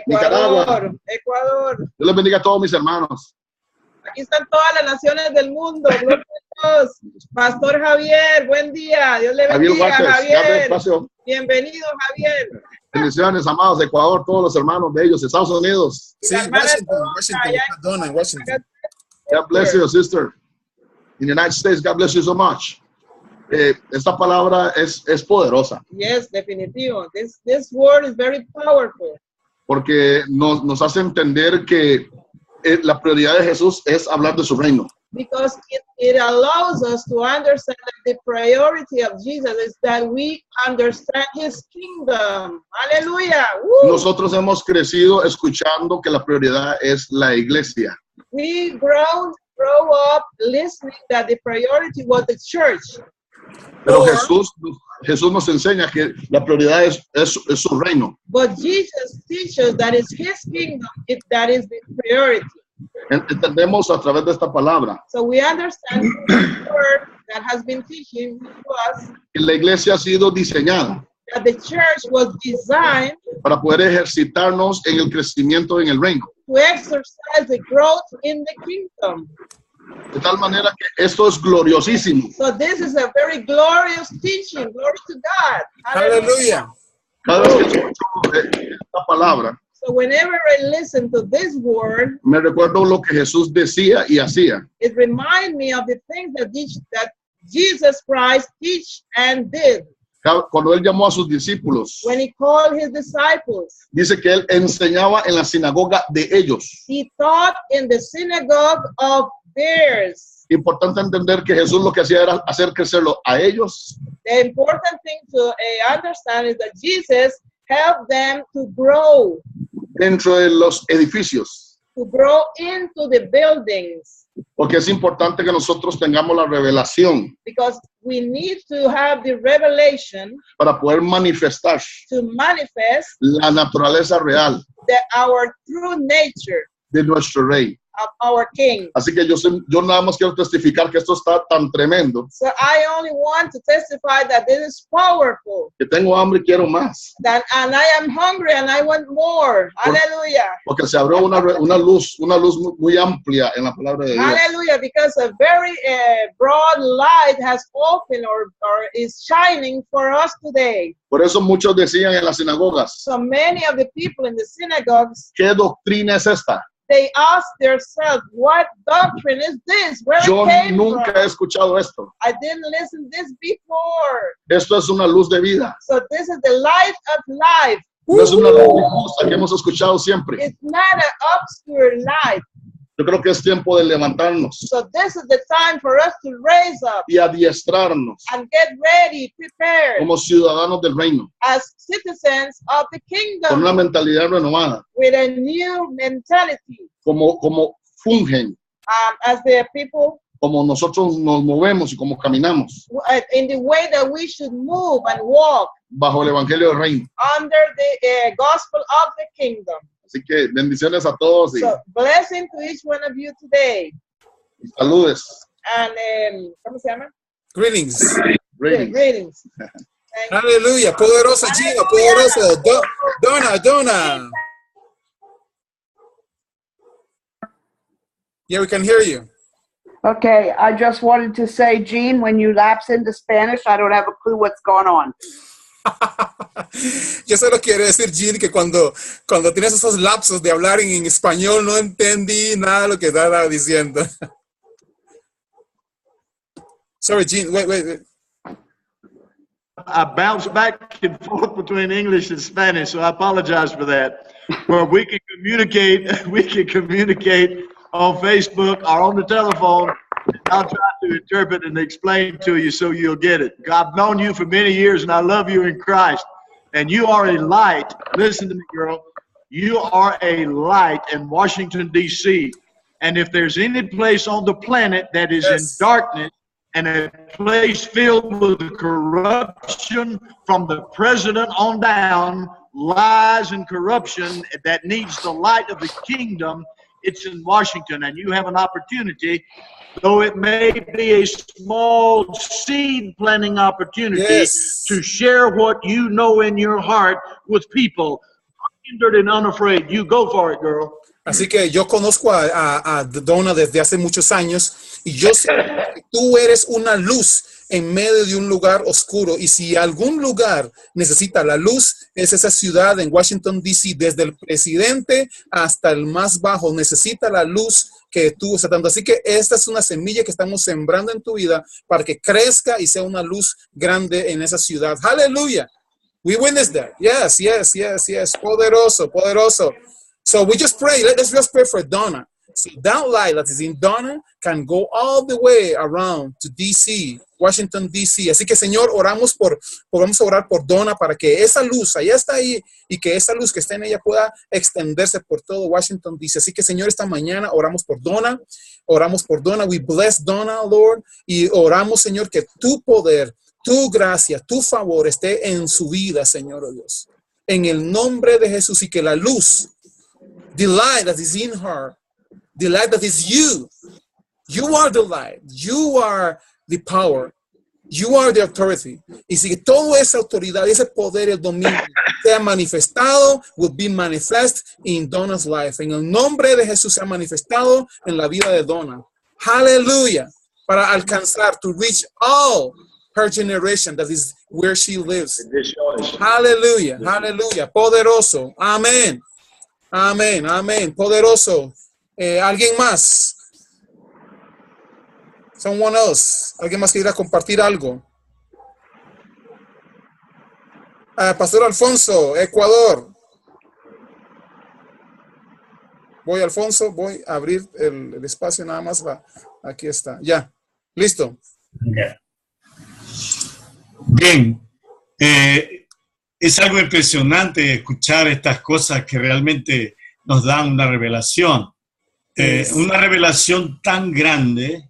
Ecuador. Dios les bendiga a todos mis hermanos. Aquí están todas las naciones del mundo. Gloria a Dios. Pastor Javier, buen día. Dios le bendiga, Javier. Bienvenido, Javier. Bendiciones, amados de Ecuador, todos los hermanos de ellos, Estados Unidos. Sí, Washington. God bless you, sister. In the United States, God bless you so much. Esta palabra es poderosa. Yes, definitivo. This word is very powerful. Porque nos hace entender que la prioridad de Jesús es hablar de su reino. Because it allows us to understand that the priority of Jesus is that we understand his kingdom. Hallelujah. Woo. Nosotros hemos crecido escuchando que la prioridad es la iglesia. We grow up listening that the priority was the church. Pero Jesús nos enseña que la prioridad es su reino. But Jesus teaches that it's his kingdom, that is the priority. Entendemos a través de esta palabra. So we understand the word that has been teaching to us. Que la iglesia ha sido diseñada. That the church was designed para poder ejercitarnos en el crecimiento en el reino. To exercise the growth in the kingdom. De tal manera que esto es gloriosísimo. So this is a very glorious teaching. Glory to God. Hallelujah. Cada vez que escucho esta palabra, so whenever I listen to this word, me recuerdo lo que Jesús decía y hacía. It reminds me of the things that Jesus Christ teach and did. Cuando él llamó a sus discípulos, when he called his disciples, dice que él enseñaba en la sinagoga de ellos. He taught in the synagogue of theirs. Importante entender que Jesús lo que hacía era hacer crecerlo a ellos. The important thing to understand is that Jesus helped them to grow. Dentro de los edificios. To grow into the buildings. Porque es importante que nosotros tengamos la revelación. Because we need to have the revelation. Para poder manifestar. To manifest. La naturaleza real. Our true nature. De nuestro Rey. of our King. Así que yo nada más quiero testificar que esto está tan tremendo. So I only want to testify that this is powerful. Que tengo hambre y quiero más. And I am hungry and I want more. Hallelujah. Porque se abrió una luz muy amplia en la palabra de Dios. Hallelujah, because a very broad light has opened or is shining for us today. Por eso muchos decían en las sinagogas. So many of the people in the synagogues, ¿Qué doctrina es esta? they ask themselves, what doctrine is this? Where Yo it came nunca from? he escuchado esto. I didn't listen this before. Esto es una luz de vida. So this is the light of life. No es una luz difusa que hemos escuchado siempre. It's not an obscure light. Yo creo que es tiempo de levantarnos So this is the time for us to raise up y adiestrarnos and get ready, prepared como ciudadanos del reino, as citizens of the con una kingdom mentalidad renovada, with a new mentality. como fungen, As the people, como nosotros nos movemos y como caminamos in the way that we should move and walk bajo el evangelio del reino. under the gospel of the kingdom. Así que bendiciones a todos y So blessing to each one of you today. saludes. And ¿cómo se llama? Greetings. Greetings. Greetings. Thank you. Aleluya. Poderoso, Gino. Poderoso. Donna. Yeah, we can hear you. Okay, I just wanted to say, Gene, when you lapse into Spanish, I don't have a clue what's going on. Yo solo quiero decir, Jill, que cuando tienes esos lapsos de hablar en español, no entendí nada de lo que estaba diciendo. Sorry, Gene, wait. I bounce back and forth between English and Spanish, so I apologize for that. Well, we can communicate on Facebook or on the telephone. I'll try to interpret and explain to you so you'll get it. I've known you for many years and I love you in Christ. And you are a light. Listen to me, girl. You are a light in Washington, D.C. And if there's any place on the planet that is in darkness and a place filled with corruption from the president on down, lies and corruption that needs the light of the kingdom, it's in Washington. And you have an opportunity, though it may be a small seed planting opportunity, to share what you know in your heart with people, unhindered and unafraid. You go for it, girl. Así que yo conozco a Donna desde hace muchos años y yo sé que tú eres una luz en medio de un lugar oscuro, y si algún lugar necesita la luz, es esa ciudad en Washington, D.C., desde el presidente hasta el más bajo, necesita la luz que tú estás dando. Así que esta es una semilla que estamos sembrando en tu vida para que crezca y sea una luz grande en esa ciudad. Aleluya. We witnessed that. Yes. Poderoso. So we just pray. Let's just pray for Donna. So that light that is in Donna can go all the way around to D.C., Washington, D.C. Así que, Señor, vamos a orar por Donna para que esa luz, allá está ahí, y que esa luz que está en ella pueda extenderse por todo Washington, D.C. Así que, Señor, esta mañana oramos por Donna. We bless Donna, Lord, y oramos, Señor, que tu poder, tu gracia, tu favor esté en su vida, Señor, oh Dios. En el nombre de Jesús, y que la luz, the light that is in her, the light that is you are the light, you are the power, you are the authority. Y si toda esa autoridad, ese poder, el dominio sea manifestado, will be manifest in Donna's life. En el nombre de Jesús sea manifestado en la vida de Donna. Aleluya. Para alcanzar, to reach all her generation, that is where she lives. Aleluya. Poderoso. Amén. Poderoso. ¿Alguien más? Someone else. ¿Alguien más quiera compartir algo? Pastor Alfonso, Ecuador. Voy a abrir el espacio nada más. Aquí está. Ya. Listo. Bien. Es algo impresionante escuchar estas cosas que realmente nos dan una revelación. Una revelación tan grande.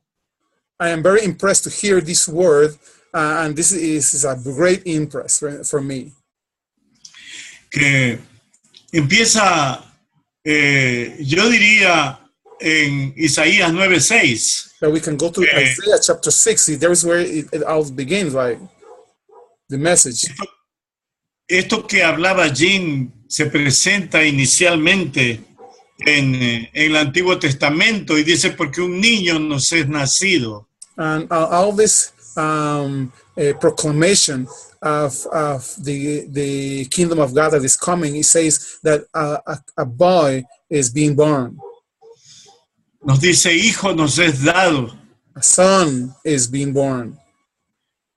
I am very impressed to hear this word, and this is a great impress for me. Que empieza, yo diría, en Isaías 9:6. That we can go to Isaiah chapter 6. See, there is where it all begins, like the message. Esto que hablaba Jean se presenta inicialmente en el Antiguo Testamento y dice porque un niño nos es nacido. And all this proclamation of the kingdom of God that is coming, it says that a boy is being born. Nos dice, hijo nos es dado. A son is being born.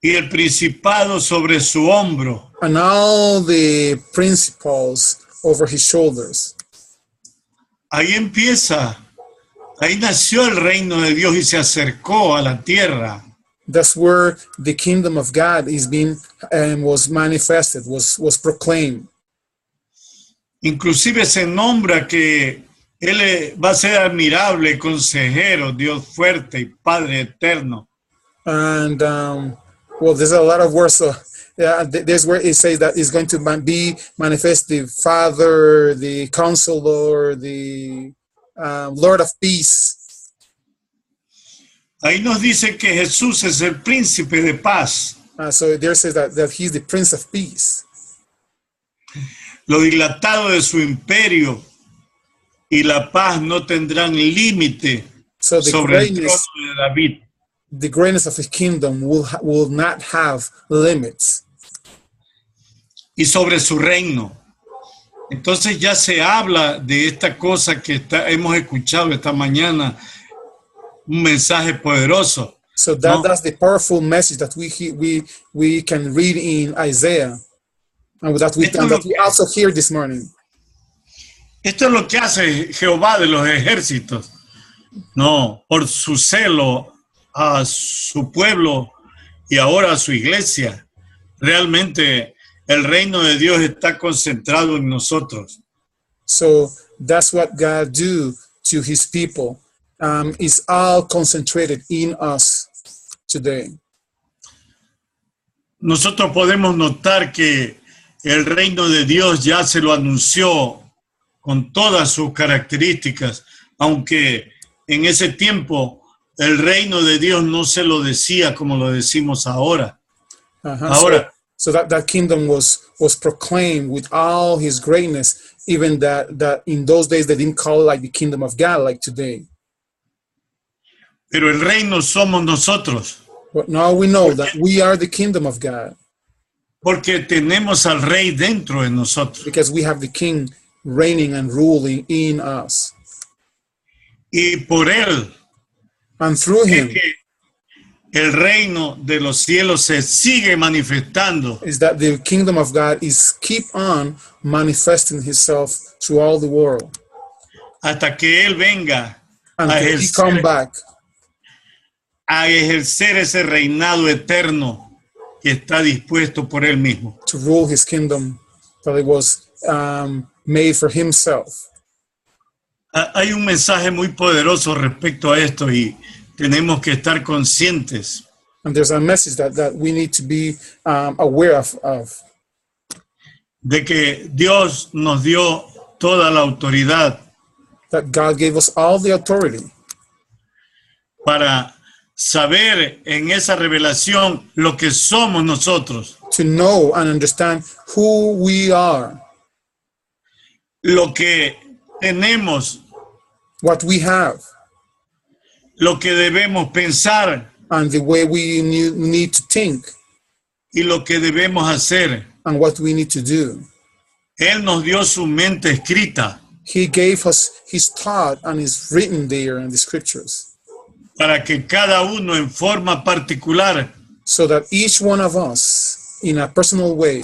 Y el principado sobre su hombro. And all the principles over his shoulders. Ahí empieza. Ahí nació el reino de Dios y se acercó a la tierra. That's where the kingdom of God is being was manifested, was proclaimed. Inclusive se nombra que él va a ser admirable, consejero, Dios fuerte y Padre eterno. And well, there's a lot of words. So there's where it says that it's going to be manifest the Father, the Counselor, the Lord of Peace. Ahí nos dice que Jesús es el príncipe de paz. So there says that he's the Prince of Peace. Lo dilatado de su imperio y la paz no tendrán límite sobre el trono de David. The greatness of his kingdom will not have limits. Y sobre su reino. Entonces ya se habla de esta cosa que hemos escuchado esta mañana, un mensaje poderoso. So that's the powerful message that we can read in Isaiah, and that we also hear this morning. Esto es lo que hace Jehová de los ejércitos, no, por su celo a su pueblo y ahora a su iglesia. Realmente el reino de Dios está concentrado en nosotros. So that's what God do to his people. Is all concentrated in us today. Nosotros podemos notar que el reino de Dios ya se lo anunció con todas sus características, aunque en ese tiempo el reino de Dios no se lo decía como lo decimos ahora. Ahora. So that kingdom was proclaimed with all his greatness, even that in those days they didn't call it like the kingdom of God like today. Pero el reino somos nosotros. But now we know that we are the kingdom of God. Porque tenemos al rey dentro de nosotros. Because we have the king reigning and ruling in us. Y por él. And through him. El reino de los cielos se sigue manifestando. Is that the kingdom of God is keep on manifesting himself through all the world. Hasta que él venga. Until he come back. A ejercer ese reinado eterno que está dispuesto por él mismo. To rule his kingdom that it was made for himself. Hay un mensaje muy poderoso respecto a esto y tenemos que estar conscientes. And there's a message that we need to be aware of. De que Dios nos dio toda la autoridad. That God gave us all the authority. Para saber en esa revelación lo que somos nosotros. To know and understand who we are. Lo que tenemos. What we have. Lo que debemos pensar. And the way we need to think. Y lo que debemos hacer. And what we need to do. Él nos dio su mente escrita. He gave us his thought and it's written there in the scriptures. Para que cada uno en forma particular. So that each one of us, in a personal way,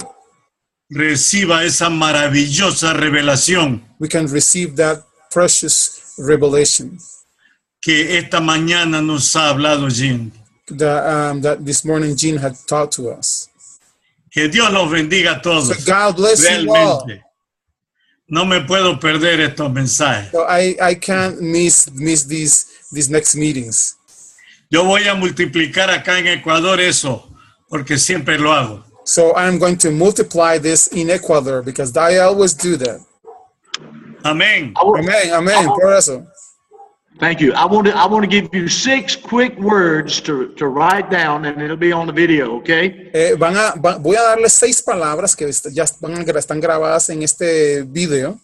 reciba esa maravillosa revelación. We can receive that precious revelation. Que esta mañana nos ha hablado Jean. That this morning Jean had taught to us. Que Dios los bendiga a todos. So God bless you all. No me puedo perder estos mensajes. So I can't miss these next meetings. Yo voy a multiplicar acá en Ecuador eso, porque siempre lo hago. So I'm going to multiply this in Ecuador because I always do that. Amén. Amén, amén. Por eso. Thank you. I want to give you 6 quick words to write down, and it'll be on the video, okay? Voy a darles 6 palabras que ya están grabadas en este video.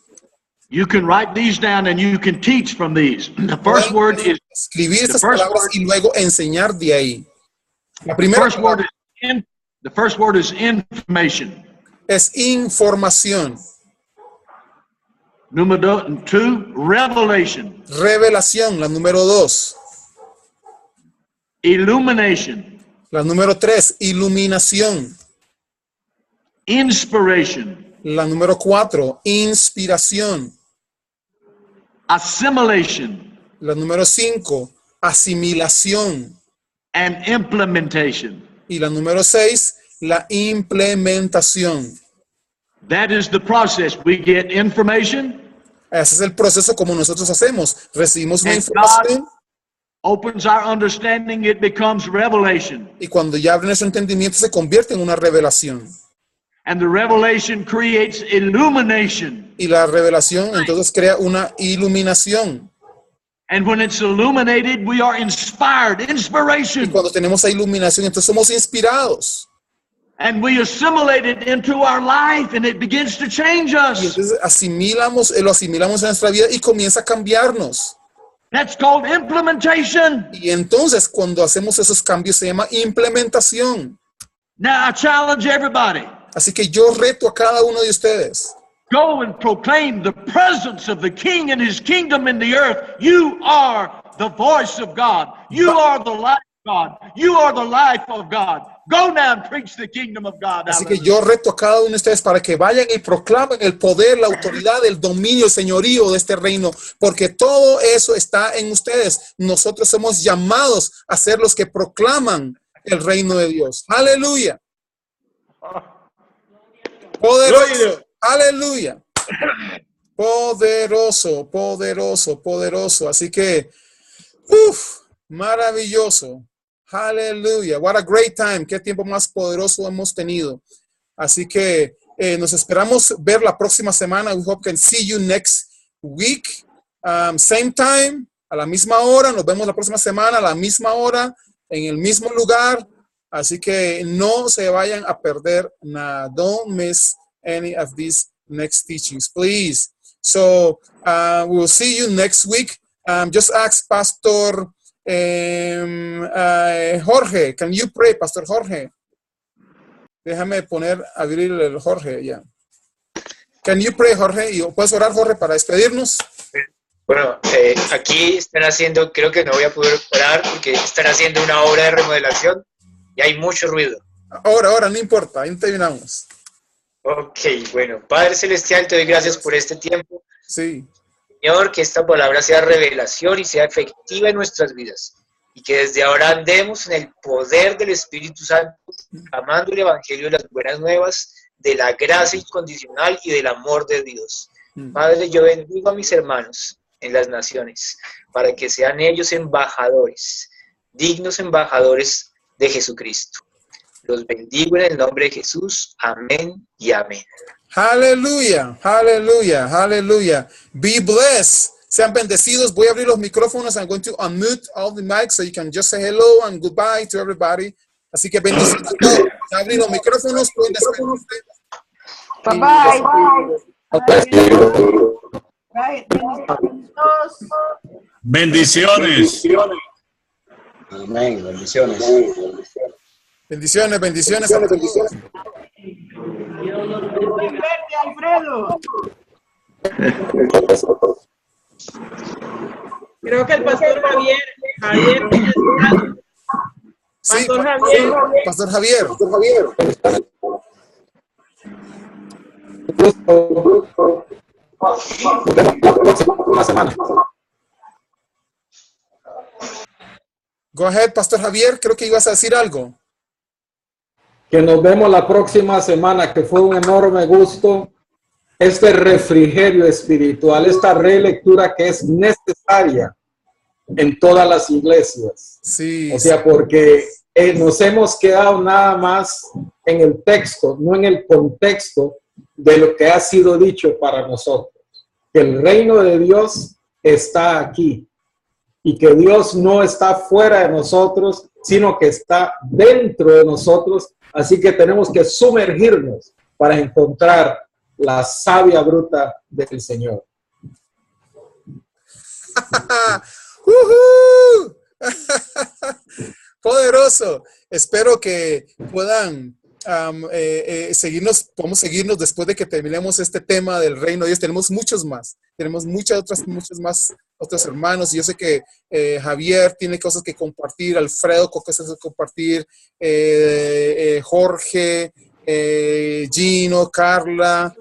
You can write these down and you can teach from these. The first word is escribir estas palabras y luego enseñar de ahí. La primera the first word is information. Es información. Número 2, revelation. Revelación, la número 2. Illumination. La número 3, iluminación. Inspiration. La número 4, inspiración. Assimilation. La número 5, asimilación. And implementation. Y la número 6, la implementación. That is the process. We get information. Ese es el proceso como nosotros hacemos. Recibimos una información. God opens our understanding, it becomes revelation. Y cuando ya abre nuestro entendimiento se convierte en una revelación. And the revelation creates illumination. Y la revelación entonces crea una iluminación. And when it's illuminated, we are inspired, Y inspiration. cuando tenemos esa iluminación, entonces somos inspirados. And we assimilate it into our life and it begins to change Y us. entonces lo asimilamos en nuestra vida y comienza a cambiarnos. That's called implementation. Y entonces cuando hacemos esos cambios se llama implementación. Now I challenge everybody. Así que yo reto a cada uno de ustedes. Go and proclaim the presence of the King and his kingdom in the earth. You are the voice of God. You are the light of God. You are the life of God. Go now and preach the kingdom of God. Así que yo reto a cada uno de ustedes para que vayan y proclamen el poder, la autoridad, el dominio, el señorío de este reino, porque todo eso está en ustedes. Nosotros somos llamados a ser los que proclaman el reino de Dios. Aleluya. Poderoso. Aleluya. Poderoso, poderoso, poderoso. Así que, maravilloso. Aleluya. What a great time. Qué tiempo más poderoso hemos tenido. Así que nos esperamos ver la próxima semana. We hope can see you next week. Same time, a la misma hora. Nos vemos la próxima semana a la misma hora, en el mismo lugar. Así que no se vayan a perder nada. Don't miss any of these next teachings, please. So we will see you next week. Just ask Pastor Jorge, can you pray, Pastor Jorge? Déjame abrir el Jorge ya. Can you pray, Jorge? ¿Y puedes orar, Jorge, para despedirnos? Bueno, aquí están haciendo, creo que no voy a poder orar porque están haciendo una obra de remodelación y hay mucho ruido. Ahora, no importa, ahí terminamos. Ok, bueno, Padre Celestial, te doy gracias por este tiempo. Sí. Señor, que esta palabra sea revelación y sea efectiva en nuestras vidas. Y que desde ahora andemos en el poder del Espíritu Santo, amando el Evangelio de las buenas nuevas, de la gracia incondicional y del amor de Dios. Padre, yo bendigo a mis hermanos en las naciones, para que sean ellos embajadores, dignos embajadores de Jesucristo. Los bendigo en el nombre de Jesús. Amén y amén. Aleluya, aleluya, aleluya. Be blessed. Sean bendecidos. Voy a abrir los micrófonos. I'm going to unmute all the mics so you can just say hello and goodbye to everybody. Así que bendiciones. Abrir los micrófonos. Pueden despedirse. Bye bye. Bendiciones. Amén. Bendiciones. Bendiciones, bendiciones. Alfredo. Creo que el pastor Javier. Sí, Pastor Javier. Pastor Javier. Una semana. Go ahead, Pastor Javier. Creo que ibas a decir algo. Que nos vemos la próxima semana, que fue un enorme gusto este refrigerio espiritual, esta relectura que es necesaria en todas las iglesias. Sí. O sea, porque nos hemos quedado nada más en el texto, no en el contexto de lo que ha sido dicho para nosotros. Que el reino de Dios está aquí y que Dios no está fuera de nosotros, sino que está dentro de nosotros. Así que tenemos que sumergirnos para encontrar la savia bruta del Señor. Poderoso. Espero que puedan podemos seguirnos después de que terminemos este tema del reino de Dios. Tenemos muchos más, tenemos muchos más otros hermanos. Yo sé que Javier tiene cosas que compartir, Alfredo con cosas que compartir, Jorge, Gino, Carla,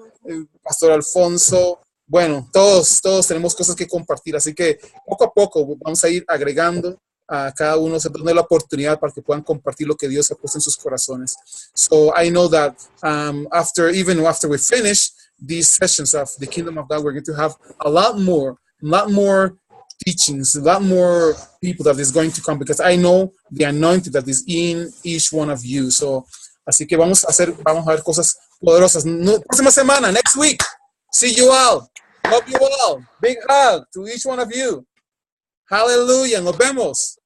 Pastor Alfonso. Bueno, todos tenemos cosas que compartir, así que poco a poco vamos a ir agregando a cada uno, dando la oportunidad para que puedan compartir lo que Dios ha puesto en sus corazones. So I know that after we finish these sessions of the Kingdom of God, we're going to have a lot more teachings, a lot more people that is going to come, because I know the anointing that is in each one of you. So, así que vamos a ver cosas poderosas. Próxima semana, next week. See you all. Love you all. Big hug to each one of you. Hallelujah. Nos vemos.